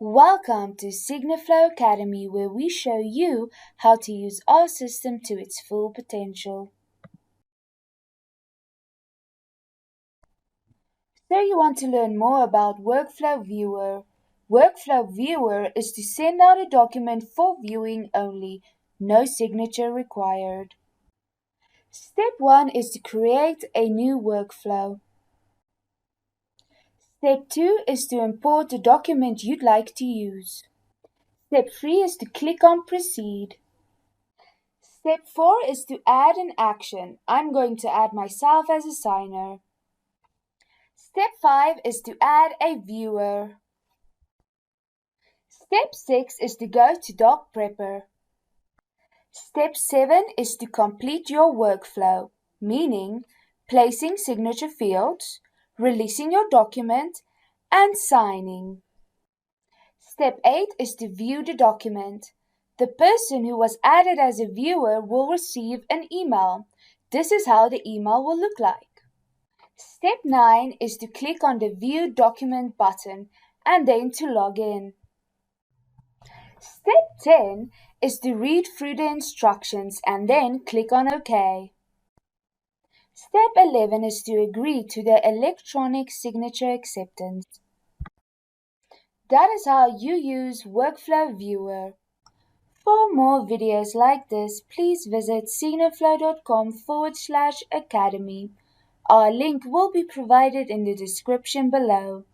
Welcome to SigniFlow Academy, where we show you how to use our system to its full potential. So you want to learn more about Workflow Viewer. Workflow Viewer is to send out a document for viewing only, no signature required. Step 1 is to create a new workflow. Step 2 is to import the document you'd like to use. Step 3 is to click on Proceed. Step 4 is to add an action. I'm going to add myself as a signer. Step 5 is to add a viewer. Step 6 is to go to DocPrepper. Step 7 is to complete your workflow, meaning placing signature fields, releasing your document, and signing. Step 8 is to view the document. The person who was added as a viewer will receive an email. This is how the email will look like. Step 9 is to click on the View Document button and then to log in. Step 10 is to read through the instructions and then click on OK. Step 11 is to agree to the electronic signature acceptance. That is how you use Workflow Viewer. For more videos like this, please visit SigniFlow.com/academy. Our link will be provided in the description below.